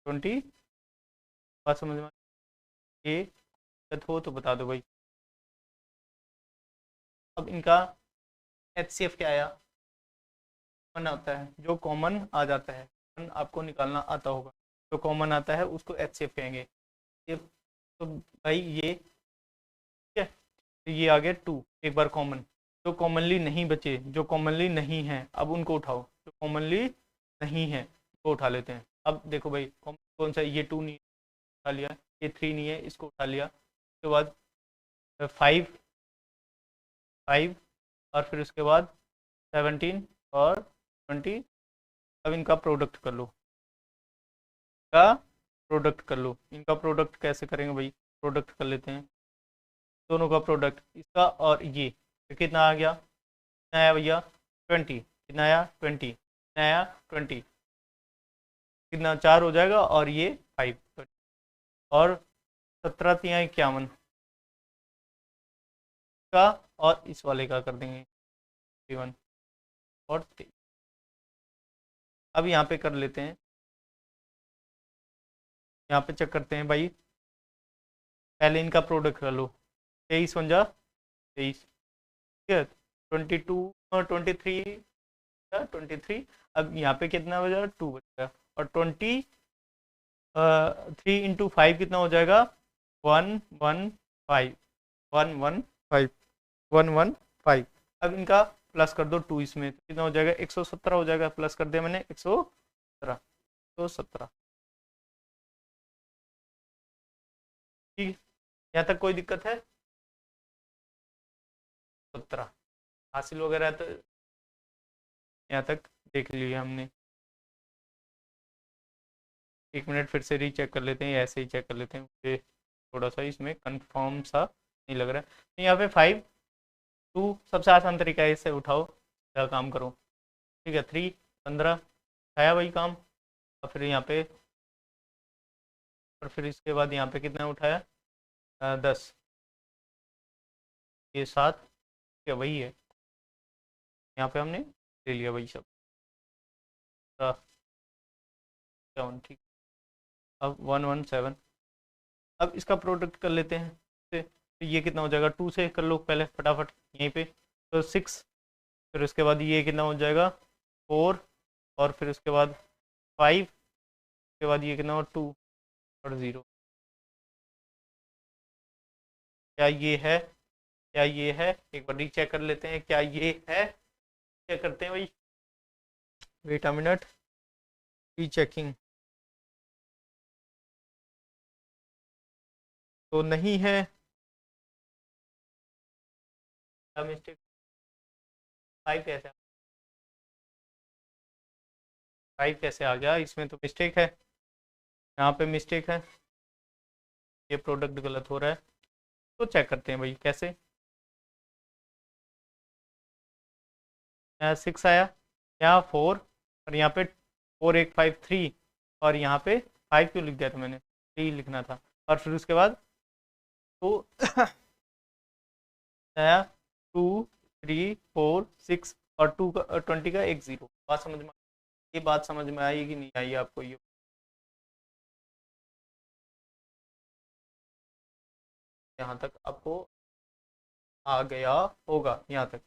20, बात समझ में? ये दिक्कत हो तो बता दो भाई। अब इनका एचसीएफ क्या आया, कॉमन आता है, जो कॉमन आ जाता है, आपको निकालना आता होगा, जो कॉमन आता है उसको एचसीएफ कहेंगे। ये तो भाई ये ठीक है, तो ये आ गया 2, एक बार कॉमन। जो कॉमनली नहीं बचे, जो कॉमनली नहीं है, अब उनको उठाओ, जो कॉमनली नहीं है वो उठा लेते हैं। अब देखो भाई, कौन सा, ये 2 नहीं उठा लिया, ये 3 नहीं है, इसको उठा लिया। उसके बाद 5 और फिर उसके बाद 17 और 20। अब इनका प्रोडक्ट कर लो, इनका प्रोडक्ट कर लो। इनका प्रोडक्ट कैसे करेंगे भाई, प्रोडक्ट कर लेते हैं, दोनों का प्रोडक्ट, इसका और ये, तो कितना आ गया, कितना आया भैया, 20, कितना आया, 20, कितना आया, 20, कितना 4 हो जाएगा, और ये 5, और 17 तिया 51 का, और इस वाले का कर देंगे 31 और 23। अब यहाँ पे कर लेते हैं, यहाँ पे चेक करते हैं भाई, पहले इनका प्रोडक्ट कर लो, 23 पंजा 23, ठीक है, 22 और 23, अब यहाँ पे कितना बचा, 2 बचेगा, और 3 इंटू 5 कितना हो जाएगा, 115 115 115। अब इनका प्लस कर दो 2 इसमें, तो कितना हो जाएगा, 117 हो जाएगा। प्लस कर दिया मैंने, 117। ठीक, यहाँ तक कोई दिक्कत है? 17 हासिल वगैरह तो यहाँ तक देख लिया हमने। एक मिनट फिर से रीचेक कर लेते हैं, ऐसे ही चेक कर लेते हैं, मुझे थोड़ा सा इसमें कंफर्म सा नहीं लग रहा है। तो यहाँ पे 5 2 सबसे आसान तरीका है, इससे उठाओ, क्या काम करो, ठीक है, 3 15 आया वही काम। और फिर यहाँ पे और फिर इसके बाद यहाँ पे कितना उठाया 10, ये 7, क्या वही है, यहाँ पे हमने ले लिया वही सब 7, ठीक। अब 117, अब इसका प्रोडक्ट कर लेते हैं तो ये कितना हो जाएगा, 2 से कर लो पहले फटाफट यहीं पे, तो 6, फिर उसके बाद ये कितना हो जाएगा 4, और फिर उसके बाद 5, उसके बाद ये कितना हो 2 और 0। क्या ये है, क्या ये है, एक बार रीचेक कर लेते हैं, क्या ये है, चेक करते हैं भाई, वेट अ मिनट, रीचेकिंग, तो नहीं है, क्या मिस्टेक, 5 कैसे, 5 कैसे आ गया, इसमें तो मिस्टेक है, यहाँ पे मिस्टेक है, ये प्रोडक्ट गलत हो रहा है, तो चेक करते हैं भाई कैसे, यहाँ 6 आया, यहाँ 4, और यहाँ पे 4853, और यहाँ पे 5 क्यों लिख दिया था मैंने, 3 लिखना था, और फिर उसके बाद तो आया 2 3 4 6, और 2 का 20 का एक 0, बात समझ में, ये बात समझ में आई कि नहीं आई आपको, ये यहाँ तक आपको आ गया होगा यहाँ तक।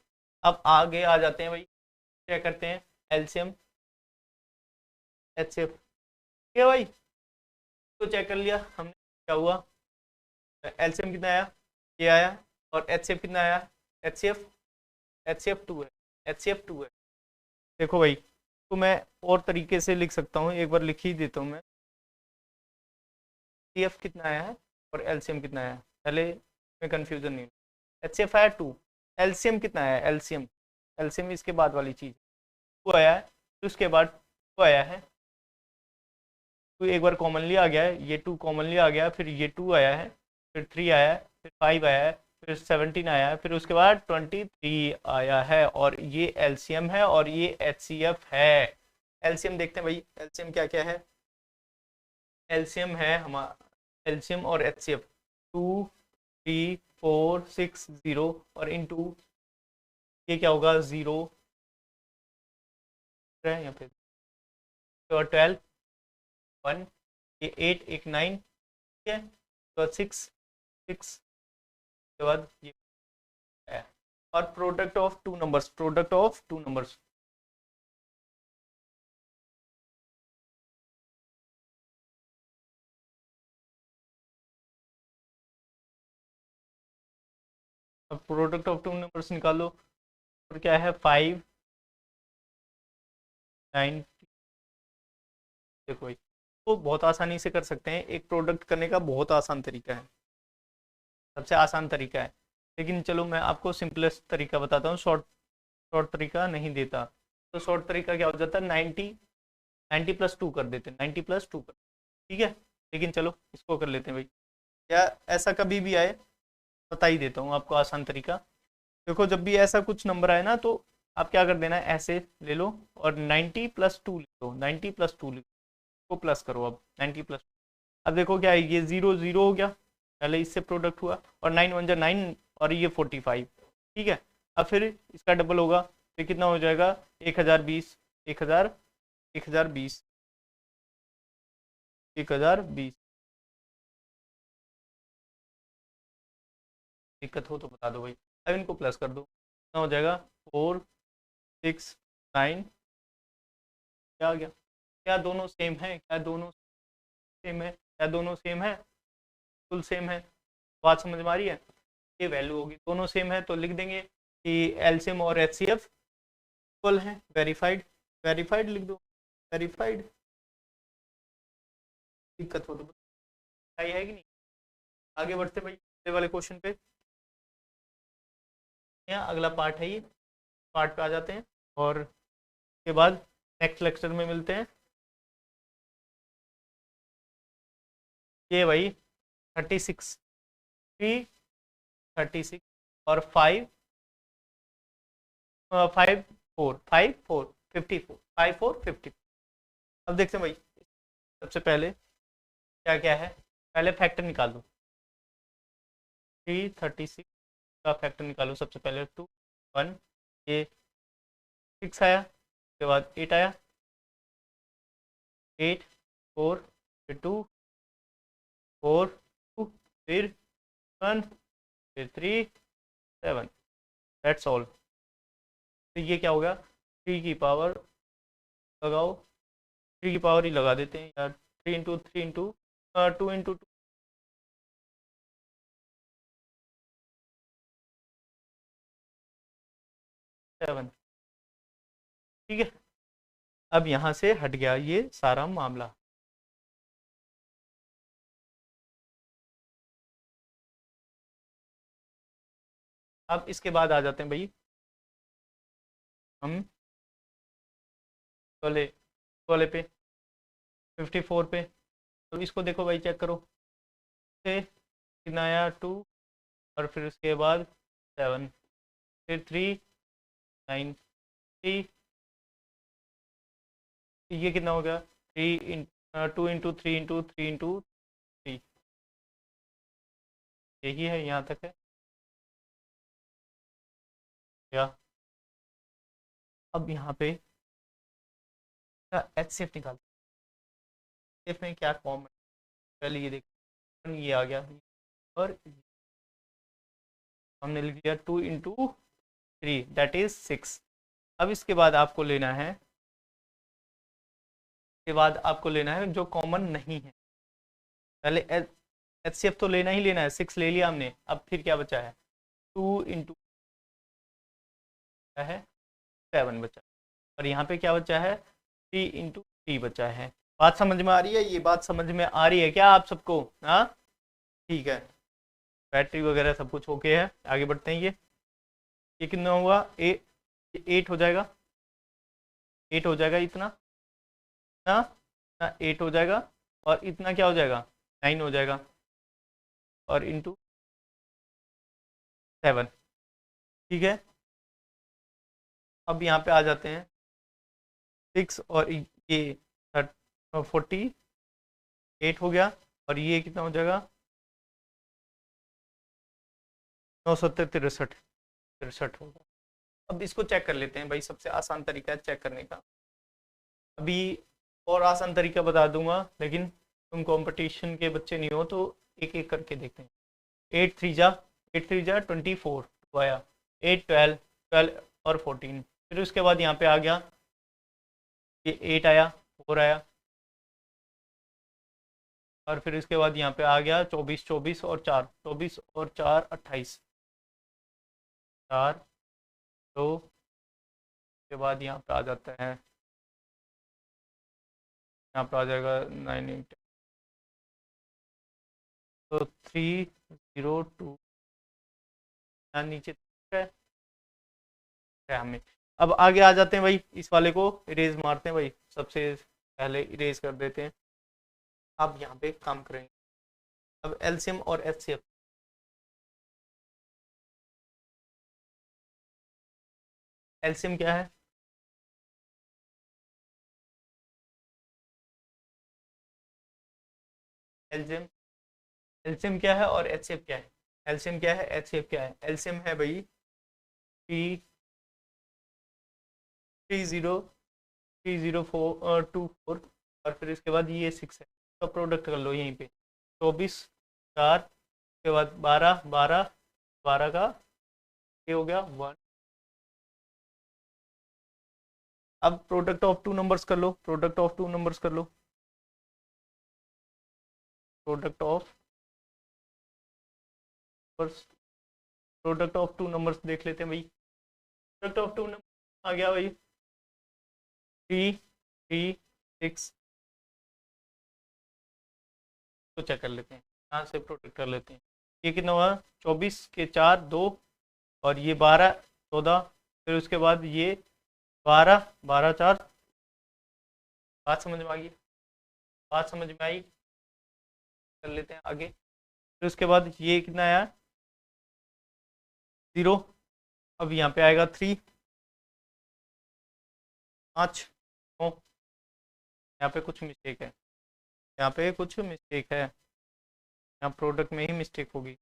अब आगे आ जाते हैं भाई, क्या करते हैं, एलसीएम एचसीएफ, ठीक है भाई, तो चेक कर लिया हमने क्या हुआ, एलसीएम कितना आया, ये आया, और एचसीएफ कितना आया, एचसीएफ एचसीएफ 2 है, एचसीएफ 2 है, देखो भाई, तो मैं और तरीके से लिख सकता हूँ, एक बार लिख ही देता हूँ मैं, सीएफ कितना आया है और एलसीएम कितना आया है, पहले में कंफ्यूजन नहीं, एचसीएफ आया 2, एलसीएम कितना आया, एलसीएम एलसीएम इसके बाद वाली चीज, 2 आया है, तो उसके बाद 2 आया है, 2 एक बार कॉमनली आ गया है, ये 2 कॉमनली आ गया, फिर ये 2 आया है, फिर 3 आया है, फिर 5 आया है, फिर 17 आया है, फिर उसके बाद 23 आया है, और ये एलसीएम है और ये एचसीएफ है। एलसीएम देखते हैं भाई, एलसीएम क्या क्या है, एलसीएम है हमारा, एलसीएम और एचसीएफ 2 3 4 6 0, और इन 2 ये क्या होगा 0 है यहाँ पे, तो 12 1, ये 8 एक 9, ठीक है, तो 6 6 के बाद ये है, और product of two numbers, product of two numbers, अब प्रोडक्ट ऑफ टू नंबर्स निकालो, और क्या है 5 9, देखो भाई, तो बहुत आसानी से कर सकते हैं, एक प्रोडक्ट करने का बहुत आसान तरीका है, सबसे आसान तरीका है, लेकिन चलो मैं आपको सिंपलेस्ट तरीका बताता हूँ, शॉर्ट शॉर्ट तरीका नहीं देता, तो शॉर्ट तरीका क्या हो जाता है, 90 प्लस 2 कर देते हैं, 90 प्लस 2 कर, ठीक है, लेकिन चलो इसको कर लेते हैं भाई, या ऐसा कभी भी आए बता ही देता हूँ आपको आसान तरीका, देखो जब भी ऐसा कुछ नंबर आए ना, तो आप क्या कर देना है, ऐसे ले लो और 90 प्लस 2 लिख लो, 90 प्लस 2 लिख को प्लस करो, अब 90 प्लस, अब देखो क्या है, ये 0 0 हो गया, पहले इससे प्रोडक्ट हुआ, और 9 1 जा 9, और ये 45, ठीक है, अब फिर इसका डबल होगा, फिर कितना हो जाएगा 1020, 1000 1020 1020, दिक्कत हो तो बता दो भाई, अब इनको प्लस कर दो, कितना हो जाएगा 4 6 9, क्या आ गया, क्या दोनों सेम है, क्या दोनों सेम है, क्या दोनों सेम है, फुल सेम है, बात समझ में आ रही है, ये वैल्यू होगी, दोनों सेम है तो लिख देंगे कि एलसीएम और एचसीएफ इक्वल है, वेरीफाइड, वेरीफाइड लिख दो, वेरीफाइड, दिक्कत हो तो बताइए, है कि नहीं, आगे बढ़ते भाई अगले वाले क्वेश्चन पे, यहाँ अगला पार्ट है, ये पार्ट पे आ जाते हैं, और उसके बाद नेक्स्ट लेक्चर में मिलते हैं, ये भाई 36 3 36, और 5 5 4 5 4 54 5 4 54, अब देखते हैं भाई, सबसे पहले क्या क्या है, पहले फैक्टर निकाल दो। 336 का फैक्टर निकालो सबसे पहले। 2 1, ये 6 आया, उसके बाद 8 आया, 8 4 फिर 2 4 2 फिर 1 फिर 3 7, दैट्स ऑल। तो ये क्या हो गया, 3 की पावर लगाओ, 3 की पावर ही लगा देते हैं यार। 2 इंटू 7, ठीक है। अब यहाँ से हट गया ये सारा मामला। अब इसके बाद आ जाते हैं भाई हम वाले वाले पे 54 पे। तो इसको देखो भाई, चेक करो, से कितना आया 2, और फिर उसके बाद 7, फिर 3 9 3, ये कितना हो गया, 2 इंटू 3 इंटू 3 इंटू 3, यही है, यहाँ तक है या। अब यहाँ पे एच सी एफ निकाल, एफ में क्या कॉमन, पहले ये देख, ये आ गया, और हमने लिख दिया 2 इंटू 3 दैट इज 6। अब इसके बाद आपको लेना है, इसके बाद आपको लेना है जो कॉमन नहीं है। पहले एच सी एफ तो लेना ही लेना है, 6 ले लिया हमने, अब फिर क्या बचा है, 2 इंटू क्या है 7 बचा, और यहाँ पे क्या बचा है 3 इंटू 3 बचा है। बात समझ में आ रही है, ये बात समझ में आ रही है क्या आप सबको? हाँ ठीक है, बैटरी वगैरह सब कुछ ओके है, आगे बढ़ते हैं। ये कितना हुआ, 8 हो जाएगा, 8 हो जाएगा इतना ना, 8 हो जाएगा, और इतना क्या हो जाएगा 9 हो जाएगा, और इंटू 7, ठीक है। अब यहाँ पे आ जाते हैं 6, और ये 48 हो गया, और ये कितना हो जाएगा 9 7 63 63 होगा। अब इसको चेक कर लेते हैं भाई, सबसे आसान तरीका है चेक करने का। अभी और आसान तरीका बता दूंगा, लेकिन तुम कंपटीशन के बच्चे नहीं हो, तो एक एक करके देखते हैं। 8 3 जा आया, 8 12 और 14, फिर उसके बाद यहाँ पे आ गया ये 8 आया, 4 आया, और फिर इसके बाद यहाँ पे आ गया 24 24 और 4, 24 और 4 28, 4 2 के बाद यहाँ पे आ जाता है, यहाँ पे आ जाएगा 9 8, तो 3 0 2, यहाँ नीचे है हमें। अब आगे आ जाते हैं भाई, इस वाले को इरेज मारते हैं भाई, सबसे पहले इरेज कर देते हैं। अब यहाँ पे काम करेंगे, अब एलसीएम और एचसीएफ। एलसीएम क्या है, एलसीएम एलसीएम क्या है और एचसीएफ क्या है, एलसीएम क्या है एचसीएफ क्या है। एलसीएम है भाई 3 0 3 0 4 2 4, और फिर इसके बाद ये 6 है, तो प्रोडक्ट कर लो यहीं पे, 24 4 के बाद 12 12 12 का ये हो गया 1। अब प्रोडक्ट ऑफ टू नंबर्स कर लो, प्रोडक्ट ऑफ टू नंबर्स कर लो, product of product of two numbers देख लेते हैं भाई। प्रोडक्ट ऑफ टू नंबर आ गया भाई 3 3 6, तो चेक कर लेते हैं, यहाँ से प्रोडक्ट कर लेते हैं। ये कितना हुआ 24 के 4 2, और ये 12 14, फिर उसके बाद ये 12 12 4। बात समझ में आ गई, बात समझ में आई, कर लेते हैं आगे। फिर उसके बाद ये कितना आया 0, अब यहाँ पे आएगा 3 5 9, यहाँ पे कुछ मिस्टेक है, यहाँ पे कुछ मिस्टेक है, यहाँ प्रोडक्ट में ही मिस्टेक होगी।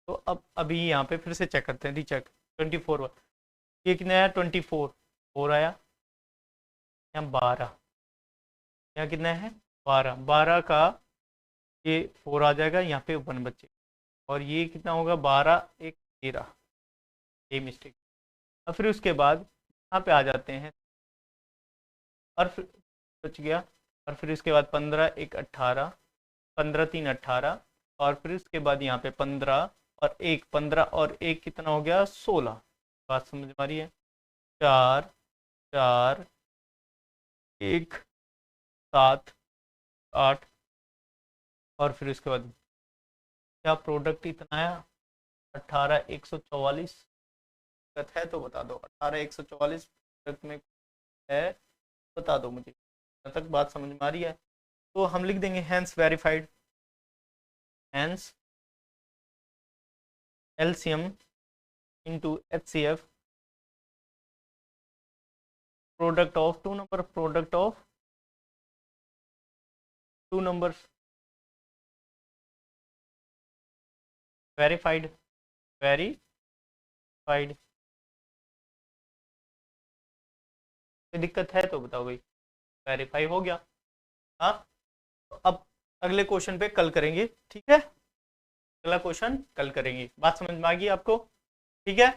तो अब अभी यहाँ पे फिर से चेक करते हैं, रीचेक 24, ये कितना आया 24, 4 आया, यहाँ 12, यहाँ कितना है 12, 12 का ये 4 आ जाएगा, यहाँ पे 1 बचे, और ये कितना होगा 12 1 13, ये मिस्टेक। अब फिर उसके बाद यहाँ पे आ जाते हैं, और फिर बच गया, और फिर इसके बाद 15 1 18, 15 3 18, और फिर उसके बाद यहाँ पे 15 और 1, 15 और 1 कितना हो गया 16। बात समझ में आ रही है? 4 4 1 7 8, और फिर उसके बाद क्या प्रोडक्ट इतना आया 18 144। है तो बता दो, 18 144 प्रोडक्ट में है, बता दो मुझे। जब तक बात समझ में आ रही है तो हम लिख देंगे hence verified, hence LCM into HCF, product of two number, product of two numbers, verified, verified। कोई दिक्कत है तो बताओ भाई, वेरीफाई हो गया। हाँ, तो अब अगले क्वेश्चन पे कल करेंगे, ठीक है? अगला क्वेश्चन कल करेंगे। बात समझ में आ गई आपको? ठीक है।